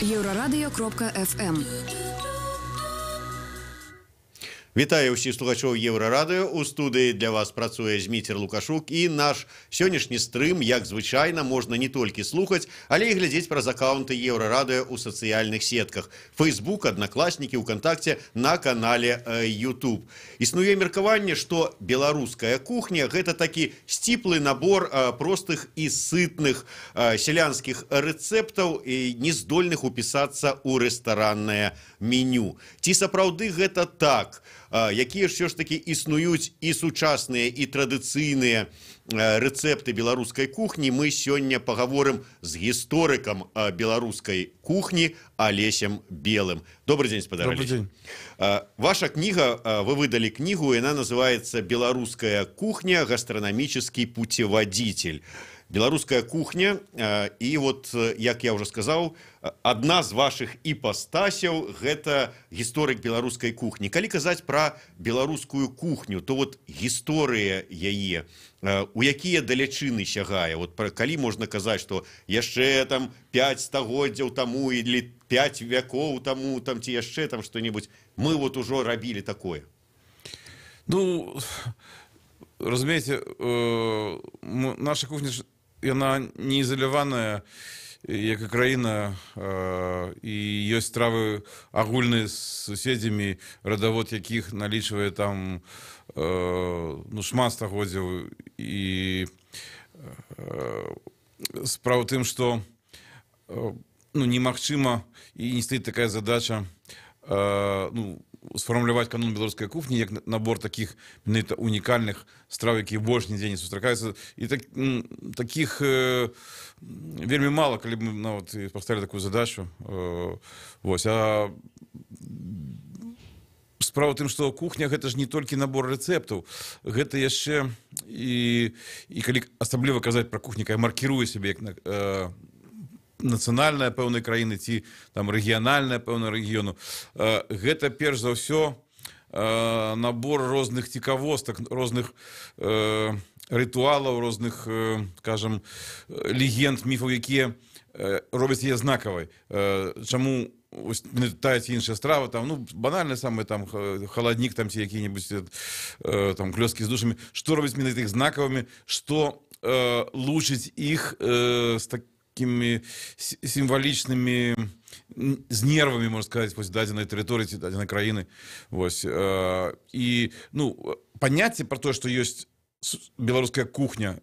Еврорадио.FM. Вітаю ўсіх слухачоў Еўрарадыё. У студыі для вас працуе Зміцер Лукашук, і наш сённяшні стрым, як звычайна, можна не толькі слухаць, але і глядзець праз акаунты Еўрарадыё ў сацыяльных сетках: Facebook, Аднакласнікі, УКонтакце, на канале YouTube. Існуе меркаванне, што беларуская кухня – гэта такі сціплы набор простых і сытных сялянскіх рэцэптаў, не здольных упісацца ў рэстараннае меню. Ці сапраўды гэта так? Якія ж все ж таки існуюць і сучасныя, і традыцыйныя рэцэпты беларускай кухні, мы сёння пагаворым з гісторыкам беларускай кухні Алесем Белым. Добрый день, спадар Алесь. Добрый день. Ваша книга, вы выдали книгу, и она называется «Белорусская кухня. Гастрономический путеводитель». Беларуская кухня, і вот, як я уже сказаў, адна з вашых іпастасяў – гэта гісторык беларускай кухні. Калі казаць пра беларускую кухню, то вот гісторыя яе, у якія далечыны сягае? Вот калі можна казаць, што яшчэ там 5 стагоддзяў таму или 5 вякоў таму, там ці яшчэ там што-небудзь, мы вот ужо рабілі такое? Ну, разумееце, наша кухня, яна не ізаляваная, як і краіна, і ёсць стравы агульныя з суседзямі, радавод якіх налічвае там шмат стагоддзяў. І справа ў тым, што немагчыма і не стаіць такая задача сфармуляваць канон беларускай кухні як набор такіх унікальных страў, якія больш нідзе не сустракаюцца. І такіх вельмі мала, калі б мы паставілі такую задачу. А справа ў тым, што кухня – гэта ж не толькі набор рэцэптаў, гэта яшчэ і калі асабліва казаць пра кухню, якая маркіруе сябе як нацыянальная пэўнай краіны ці там рэгіянальная пэўна рэгіёну, гэта перш за ўсё набор розных цікавостак, розных рытуалаў, розных, скажам, легенд, міфаў, якія робяць яе знакавай. Чаму тая ці іншая страва, там, банальна самае, там, халаднік, там, ці якія-небудзь там клёскі з душамі, што робяць менавіта іх знакавымі, што лучыць іх з такими символичными, з нервами, можно сказать, дадзенай тэрыторыі, дадзенай краіны. І паняцце пра тое, што ёсць беларуская кухня,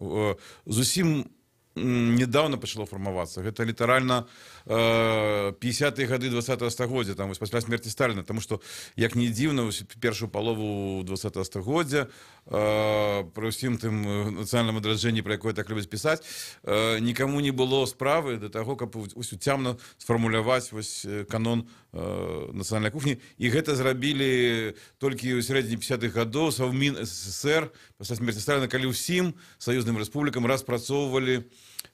зусім недавно пачало фармавацца. Гэта літаральна 50-е гады 20-го стагоддзя, там, пасля смерти Сталіна, тому што, як не дзіўна, першую палову 20-го стагоддзя пры ўсім тым нацыянальным адраджэнні, пра якое так любяць пісаць, нікаму не было справы да таго, каб уцямна сфармуляваць канон нацыянальнай кухні. І гэта зрабілі толькі ў сярэдзіне 50-х гадоў Совмін СССР пасля смерти Сталіна, калі ўсім саюзным рэспублікам распрацоўвалі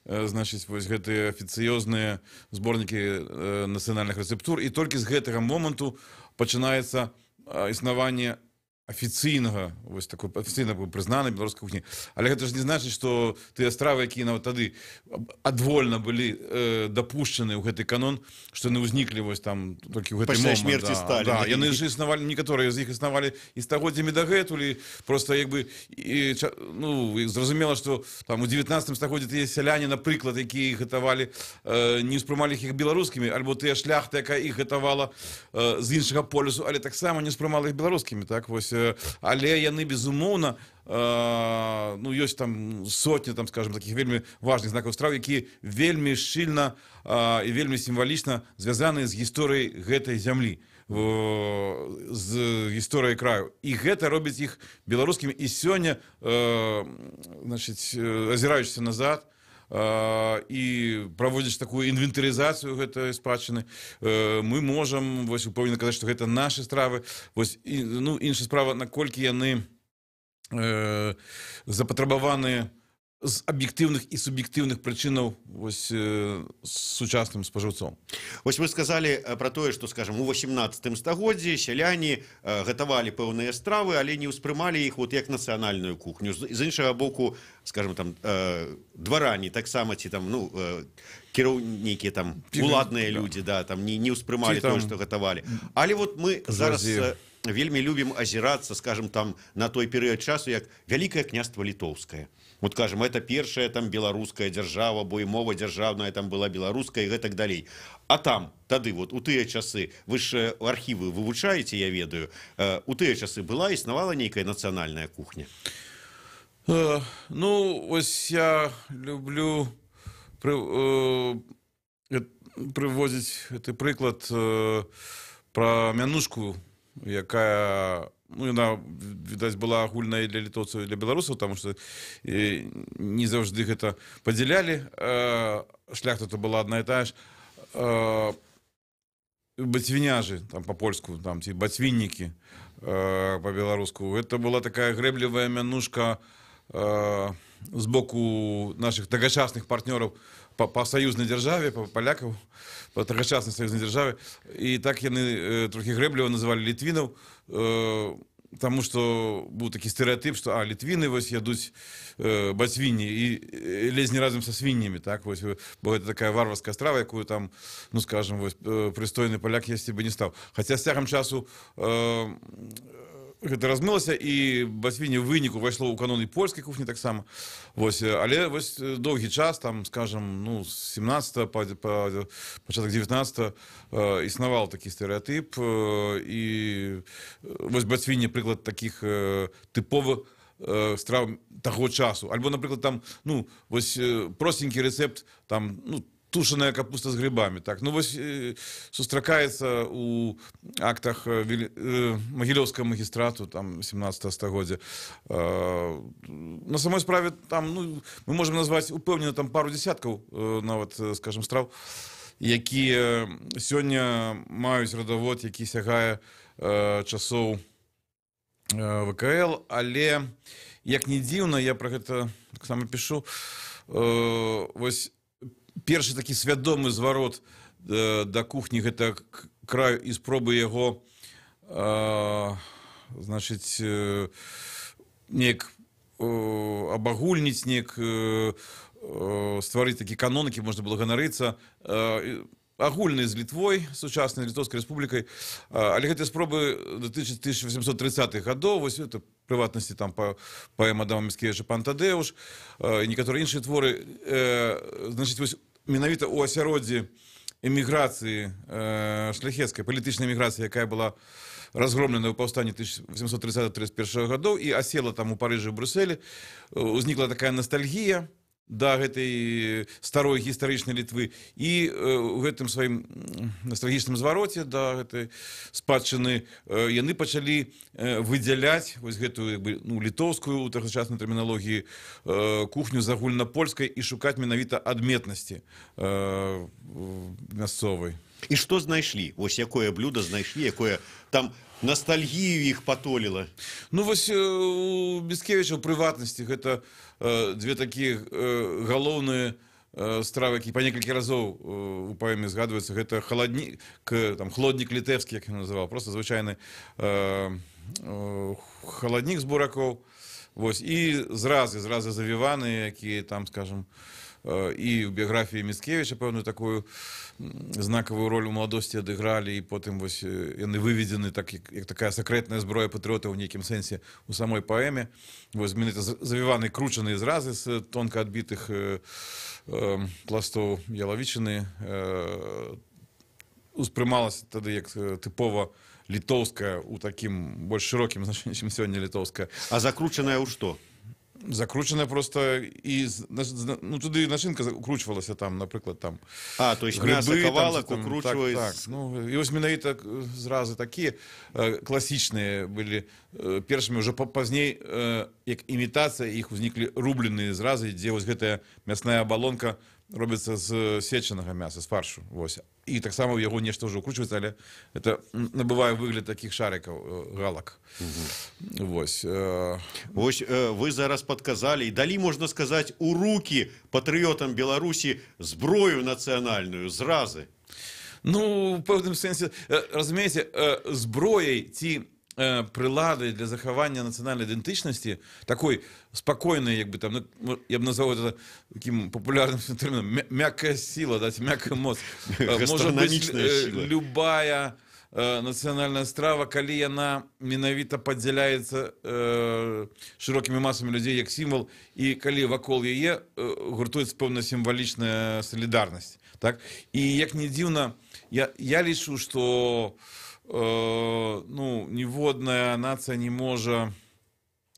гэтыя афіцыёзныя зборнікі нацыянальных рэцэптур, і толькі з гэтага моманту пачынаецца існаванне афіцыйнага, афіцыйна прызнанай беларускай кухні. Але гэта ж не значыць, што тыя стравы, якія нават тады адвольна былі дапушчаны ў гэты канон, што яны ўзніклі там толькі ў гэты момант. Пасля смерці Сталіна. Яны ж існавалі, некаторыя з іх існавалі і стагоддзямі дагэтуль, і проста зразумела, што там у 19 стагоддзі тыя сяляне, напрыклад, якія іх гатавалі, не ўспрымалі іх беларускімі, альбо тыя шляхта, якая іх гатавала з іншага полюсу, але таксама не ўспрымала іх беларускімі, так вось. Але яны, безумоўна, ёсць там сотні, там, скажем, такіх вельмі важных знакаў страў, якія вельмі шчыльна і вельмі сімвалічна звязаныя з гісторыяй гэтай зямлі, з гісторыяй краю. І гэта робіць іх беларускімі. І сёння, азіраючыся назад, і праводзіць такую інвентарызацыю гэтай спадчыны, мы можам упэўнена казаць, што гэта нашы стравы. Іншая справа, наколькі яны запатрабаваныя з аб'ектыўных і суб'ектыўных прычынаў вось сучасным спажыўцом. Вось вы сказалі пра тое, што, скажам, у 18 стагоддзі сяляне гатавалі пэўныя стравы, але не ўспрымалі іх вот як нацыянальную кухню. З іншага боку, скажам, там дваране таксама ці там, ну, кіраўнікі там уладныя людзі, да, там не ўспрымалі тое, што гатавалі. Але вот мы зараз вельмі любім азірацца, скажем, там на той перыяд часу, як Вялікае княства Літоўскае. Вот, кажем, это першая там беларуская дзяржава, бо і мова дзяржаўная там была беларуская і гэтак далей. А там, тады, вот, у тыя часы, вы ж архівы вывучаеце, я ведаю, у тыя часы была, існавала нейкая нацыянальная кухня? Ну, ось я люблю прыводзіць гэты прыклад пра мянушку, якая, ну, яна, відаць, была агульная для літоўцаў і для беларусаў, таму што не заўжды гэта падзялялі. Шляхта то была адна і тая ж. Бацвіняжы, там па-польску, там, ці бацвіннікі па-беларуску. Это была такая грэблівая мянушка з боку нашых тагачасных партнёраў па саюзнай дзяржаве, па палякаў, па тагачаснай саюзнай дзяржаве. І так яны трохі грэбліва называлі літвінаў, таму што быў такі стэрэатып, што літвіны вось ядуць бацвінні і ледзь не разам са свіннямі, так, вось, бо гэта такая варварская страва, якую там, ну, скажам, вось, прыстойны паляк есці бы не стаў. Хаця з цягам часу гэта размылася, і бацвінне ў выніку ўвайшло ў канон і польскай кухні таксама. Вось, але вось доўгі час, там, скажам, ну, з 17 па пачатак 19 існаваў такі стэрэатып, і вось бацвінне прыклад такіх тыповых страў таго часу. Альбо, напрыклад, там, ну, вось простенькі рэцэпт, там, ну, тушаная капуста з грибамі, так. Ну, вось сустракаецца у актах Магілёўскага магістрату, там, 17 стагоддзя. На самой справе, там, ну, мы можем назваць упэўнена там пару десяткаў, нават, скажем, страў, якія сёння маюць радавод, які сягае часоў ВКЛ, але, як не дзіўна, я пра гэта таксама пішу, вось першы такі свядомы зварот да кухні гэта краю і спробы яго, значыць, неяк абагульніць, неяк стварыць такі канон, які можна было ганарыцца, агульны з Літвой, сучаснай Літоўскай рэспублікай, але гэтыя спробы датычаць 1830-х гадоў, вось это прыватнасці там паэма Адама Міцкевіча «Пан Тадэуш», і некаторыя іншыя творы. Значыць, вось менавіта ў асяроддзі эміграцыі шляхецкай, палітычнай эміграцыі, якая была разгромлена ў паўстанні 1830-31 гадоў і асела там у Парыжы, у Брюсселі, узнікла такая ностальгія да гэтай старой гістарычнай Літвы, і у гэтым сваім ностальгічным звароце да гэтай спадчыны яны пачалі выдзяляць вось гэтую, ну, літоўскую ў тагачаснай тэрміналогіі кухню з агульнапольскай і шукаць менавіта адметнасці мясцовай. І што знайшлі? Вось якое блюда знайшлі, якое там ностальгію іх патоліла? Ну, вось у Міцкевіча ў прыватнасці гэта две такія галоўныя стравы, які па некалькі разоў у паэме згадваюцца. Гэта халаднік, там, хлоднік літэўскі, як ён называў, просто звычайны халаднік з буракоў. Вось, і зразы завіваны, якія там, скажем, і ў біяграфіі Міцкевіча пэўную такую знакавую роль у маладосці адыгралі, і потым вось яны выведзены так, як такая сакрэтная зброя патрыётаў у нейкім сэнсе у самой паэме. Вось менавіта завіваны кручаныя зразы з тонка адбітых пластоў ялавічыны успрымалася тады як тыпова літоўская у такім больш шырокім значэнні, чым сёння літоўская. А закручаная ў што? Закручаная просто, і, ну, туди начинка укручувалася там, наприклад, там. То есть мясо кавалок укручивается. Так. Ну, і ось менавіта зразы такі класічныя былі першымі, уже пазней, як імітацыя, іх узніклі рубленыя зразы, дзе вось гэтая мясная абалонка робіцца з сечанага мяса, з фаршу. Вось. і таксама ў яго нешта ўжо ўкручваецца, але это набывае выгляд такіх шарикаў, галак. Вось. Вось вы зараз падказалі і далі, можна сказаць, у рукі патрыётам Беларусі зброю нацыянальную зразы. Ну, в пэўным сэнсе, разумееце, зброяй ці прыладай для захавання нацыянальнай ідэнтычнасці, такой спакойнай, як бы там, ну, я б назваў это таким папулярным тэрмінам, мяккая сіла, да, мяккая моц. Можа быць любая нацыянальная страва, калі яна менавіта падзяляецца шырокімі масамі людзей як сімвал, і калі вакол яе гуртуецца пэўна сімвалічная салідарнасць. Так? І як не дзіўна, я лічу, што ну, ніводная нацыя не можа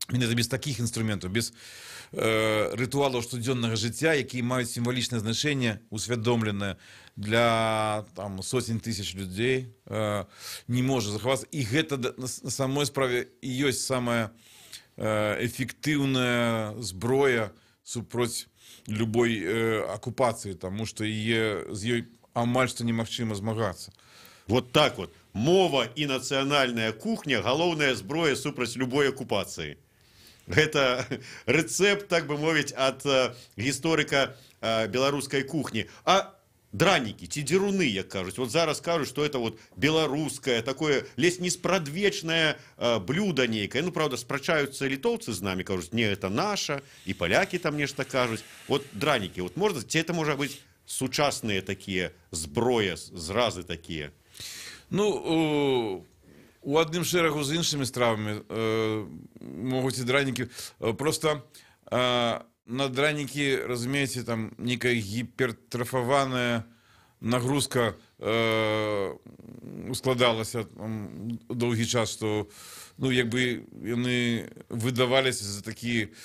менавіта без такіх інструментаў, без рытуалаў штодзённага жыцця, якія маюць сімвалічнае значэнне, усвядомленае для там, сотень тысяч людзей, не можа захавацца. І гэта на самой справе і ёсць самая эфектыўная зброя супроць любой акупацыі, таму што з ёй амаль што немагчыма змагацца. Вот так вот. Мова і нацыянальная кухня – галоўная зброя супраць любой акупацыі. Гэта рэцэпт, так бы мовіць, ад гісторыка беларускай кухні. А дранікі ці дзеруны, як кажуць, вот зараз кажуць, што это вот беларускае, такое ледзь не спрадвечнае блюда нейкае. Ну, правда, спрачаюцца літоўцы з намі, кажуць, не, это наша, і палякі там нешта кажуць. Вот дранікі, вот можна, ці это можа быць сучасныя такія зброя, зразы такія? Ну, у адным шэрагу з іншымі стравамі могуць і дранікі. Просто на дранікі, разумееце, там нейкая гіпертрафаваная нагрузка складалася доўгі час, што, ну, як бы яны выдаваліся за такі,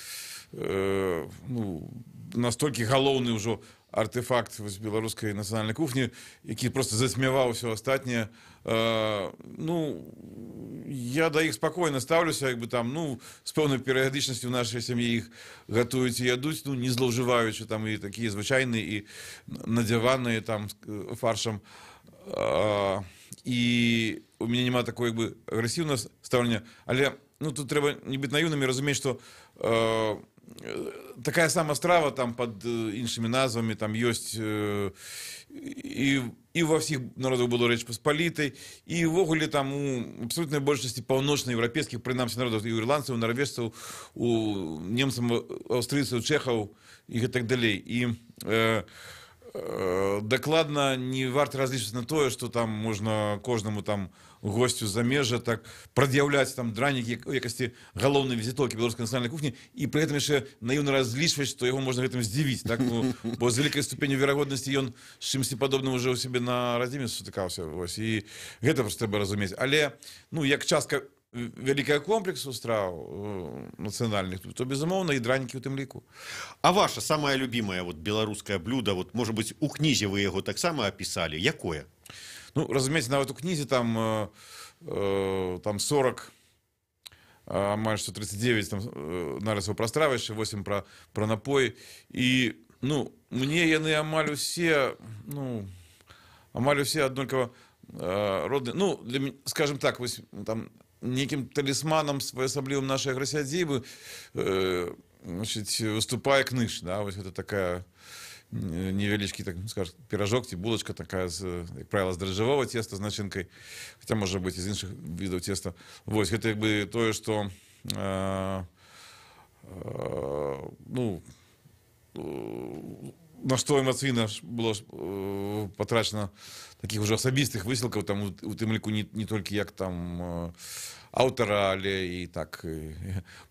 ну, настолькі галоўны ўжо артефакт беларускай нацыянальнай кухні, які просто засмяваў усё астатняе. Ну, я да іх спакойна стаўлюся, як бы там, ну, з пэўнай перыядычнасцю ў нашай сям'і іх гатуюць і ядуць, ну, не злоўжываючы, там і такія звычайныя і надзяваныя там фаршам. І у мяне няма такой, як бы, агрэсіўнага стаўлення, але, ну, тут трэба не быць наіўнымі, разумець, што такая сама страва там под іншымі назвамі там ёсць і ва ўсіх народах было Рэч Паспалітай, і ўвогуле там у абсалютнай большасці паўночнаеўрапейскіх, прынамсі народаў, і у ірландцаў, у нарвежцаў, у немцаў, аўстрыйцаў, чэхаў і гэтак далей. І дакладна не варта разлічваць на тое, што там можна кожнаму там госцю з замежжа так прад'яўляць там дранікі у якасці галоўнай візітоўкі беларускай нацыянальнай кухні і пры гэтым яшчэ наіўна разлічваць, што яго можна гэтым здзівіць, так? Ну, бо з вялікай ступенню верагоднасці ён з чымсьці падобным уже ў сябе на радзіме сутыкаўся. Вось, і гэта проста трэба разумець. Але, ну, як частка вялікага комплексу страў нацыянальных, то, безумоўна, і дранікі ў тым ліку. А ваша самае любімае вот, беларускае блюда, вот, можа быць, у кнізе вы яго таксама апісалі. Якое? Ну, разумееце, нават у кнізе там 40, амаль што 39 там, нарысаў пра стравішча, 8 пра напоі. І, ну, мне яны амаль усе, ну, аднолькава родныя. Ну, скажем так, вось, там, нейкім талісманам своеасаблівым нашай аграсядзібы выступае кныш, да, вось гэта такая невялічкі, так скажем, піражок ці булачка такая, як правіла, з дрыжджавога цеста з начынкай, хаця можа быць і з іншых відаў цеста. Вось, гэта як бы тое, што ну, на што эмацыйна было патрачана такіх ужо асабістых высілкаў, там у тым ліку не толькі як там аўтара, але і так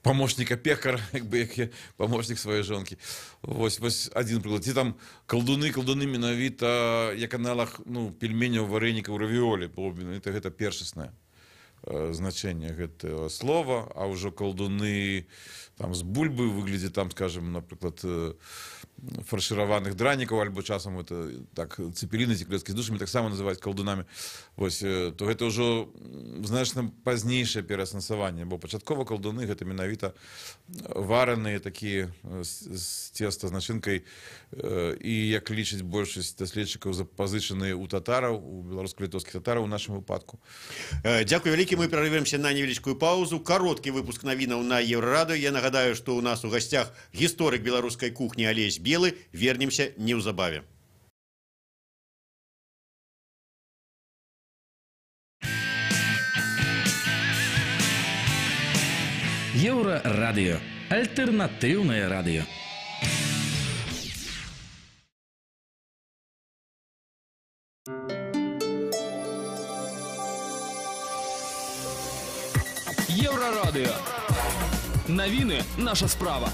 памочніка пекара, як бы як памочнік сваёй жонкі. Вось адзін прыклад. Ці там калдуны менавіта як аналаг, ну, пельменяў, варэнікаў, равіолі. Гэта першаснае значэнне гэтага слова, а ўжо калдуны там з бульбы ў выглядзе там, скажем, напрыклад, фаршировых драников, альбо часам это так цепелины ці клеткі з душамі таксама называюць калдунамі. Вось, то гэта ўжо значна пазнейшае пераасэнсаванне, бо пачаткова калдуны гэта менавіта вараныя такія з цеста з начынкай, і як лічыць большасць даследчыкаў, запазычаныя у татараў, у беларуска-літоўскіх татараў у нашым выпадку. Дякую вялікі, мы прерываемся на невялічкую паузу. Кароткі выпуск навінаў на Еўрарадыё. Я нагадаю, што у нас у гасцях гісторык беларускай кухні Алесь Белы. Вернемся неўзабаве. Еўрарадыё. Альтэрнатыўнае радыё. Еўрарадыё. Навіны наша справа.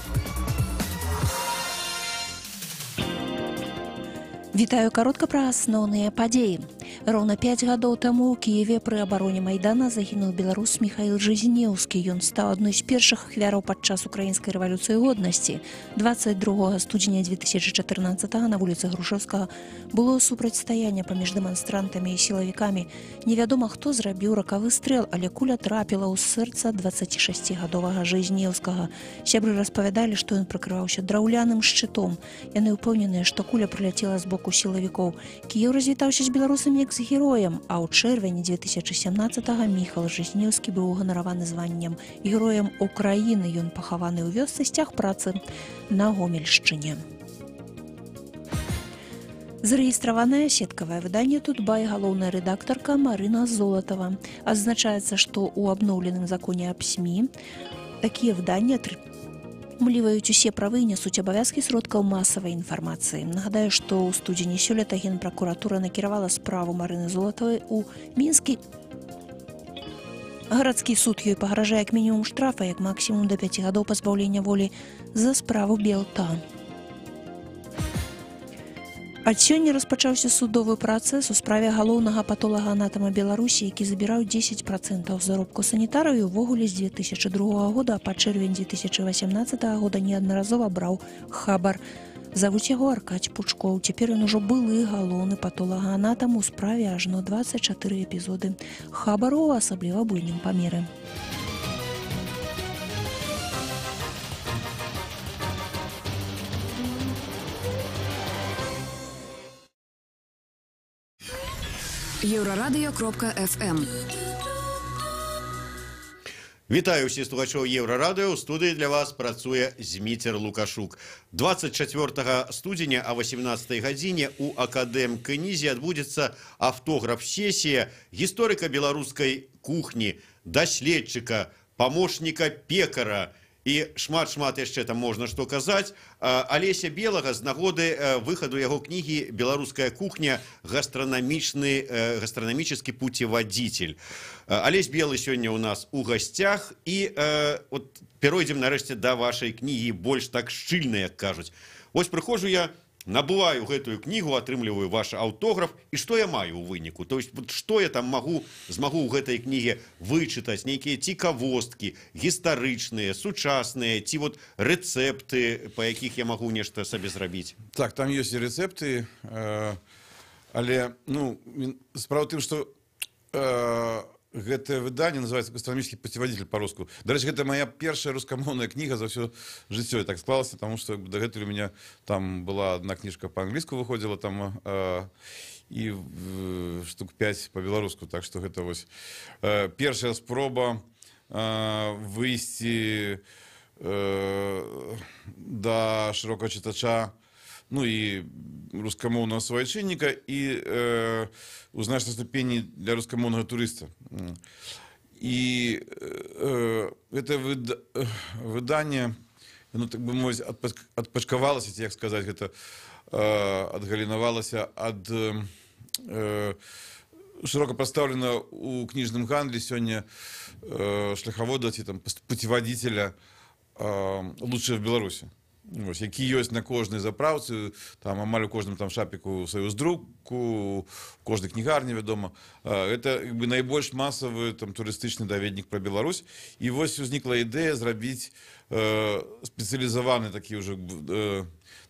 Вітаю каротка пра асноўныя падзеі. Роўна 5 гадоў таму ў Кіеве пры абароне Майдана загінуў беларус Міхаіл Жизнеўскі. Ён стаў адной з першых ахвяраў падчас украінскай рэвалюцыі годнасці. 22 студзеня 2014 на вуліцы Грушэўскага было супрацьстаянне паміж дэманстрантамі і сілавікамі. Невядома, хто зрабіў ракавы стрэл, але куля трапіла ў сэрца 26-гадовага Жизнеўскага. Сябры распавядалі, што ён прыкрываўся драўляным шчытом. Яны ўпэўненыя, што куля прыляцела з боку сілавікоў. Кіеў развітаўся з беларусамі як з героем, а ў чэрвені 2017-го Міхаіл Жизнеўскі быў уганараваны званнем Героем Украіны. Ён пахаваны ў вёсцы Сцяг працы на Гомельшчыне. Зарэгістраванае сеткавае выданне «Тутбай» галоўная рэдактарка Марына Золатава. Адзначаецца, што ў абноўленым законе аб СМІ такія выданні атрымліваюць усе правы і нясуць абавязкі сродкаў масавай інфармацыі. Нагадаю, што ў студзені сёлета Генпракуратура накіравала справу Марыны Золатавай у Мінскі гарадскі суд. Ёй пагражае як мінімум штрафа, як максімум да 5 гадоў пазбаўлення волі за справу Белта. Ад сёння распачаўся судовы працэс у справе галоўнага патолага-анатама Беларусі, які забіраў 10% заробку санітараў і ўвогуле з 2002 года па чэрвень 2018 года неаднаразова браў хабар. Завуць яго Аркадзь Пучкоў. Цяпер ён ужо былы галоўны патолага-анатам у справе ажно 24 эпізоды хабару ў асабліва буйным памеры. Еўрарадыё.фм. Вітаю ўсіх слухачоў Еўрарадыё. У студыі для вас працуе Зміцер Лукашук. 24 студзеня о 18 гадзіне у Акадэмкнізе адбудзецца аўтограф-сесія гісторыка беларускай кухні, даследчыка, памочніка пекара і шмат яшчэ там можна што казаць. Алеся Белага з нагоды выхаду яго кнігі «Беларуская кухня. Гастранамічны путеводитель». Алесь Белы сёння ў нас у гасцях, і от перайдзем нарэшце да вашай кнігі больш так шчыльна, як кажуць. Вось прыходжу я, набываю гэтую кнігу, атрымліваю ваш аўтограф, і што я маю ў выніку? То есть, што я там змагу ў гэтай кніге вычытаць? Нейкія цікавосткі, гістарычныя, сучасныя, ці вот рэцэпты, па якіх я магу нешта сабе зрабіць? Так, там ёсць і рэцэпты, але, справа ў тым, што гэтае выданне называецца «Гастранамічны путеводитель» па-руску. Дарэчы, гэта моя першая рускамоўная кніга за ўсё жыццё. Так склалася, таму што дагэтуль у меня там была одна кніжка па-англійску выходзіла, там і штук 5 па-беларуску. Так што гэта вось першая спроба выйсці да шырокага чытача, і рускамоўнага суайчынніка, і у значнай ступені для рускамоўнага турыста. І гэта выданне, так бы мовіць, адпачкавалася, ці як сказаць, гэта адгалінавалася ад шырока пастаўлена ў кніжным гандлі сёння шляхавода ці там путеводителя «Лучшее в Беларуси». Вось, які ёсць на кожнай запраўцы, там амаль у кожным там шапіку сваю здруку, у кожнай кнігарні, вядома. Это як бы найбольш масавы там турыстычны даведнік пра Беларусь. І вось узнікла ідэя зрабіць спецыялізаваны такі ўжо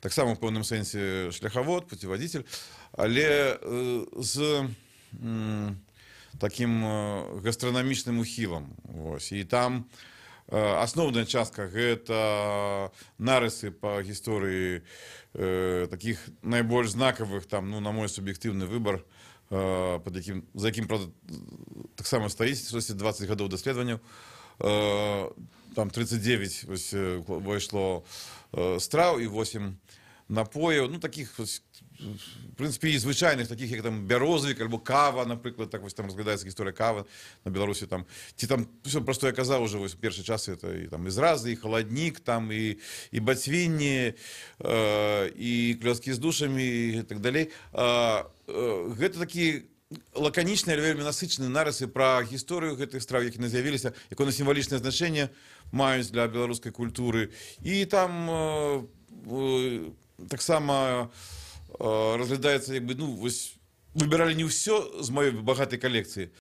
таксама ў пэўным сэнсе шляхавод, пуцеводитель, але з такім гастранамічным ухілам. Вось. І там асноўная частка гэта нарысы па гісторыі такіх найбольш знакавых, там, ну, на мой суб'ектыўны выбар, за якім, правда, таксама стаіць 20 гадоў даследаванняў. Там 39 ось, вайшло страў і 8 напояў, ну, такіх, ось, в прынцыпе, і звычайных, такіх, як там бярозавік альбо кава, напрыклад, так вось там разглядаецца гісторыя кавы на Беларусі, там, ці там, все просто я казаў уже вось у першай часы, это і там і зразы, і халаднік, там, і бацвінні, і клёцкі з душамі, і так далей. Гэта такі лаканічныя, але вельмі насычаныя нарысы пра гісторыю гэтых страў, які з'явіліся, якое сімвалічнае значэнне маюць для беларускай культуры. І там таксама разглядаецца, як бы, ну, вось, выбіралі не ўсё з маёй багатай калекцыі,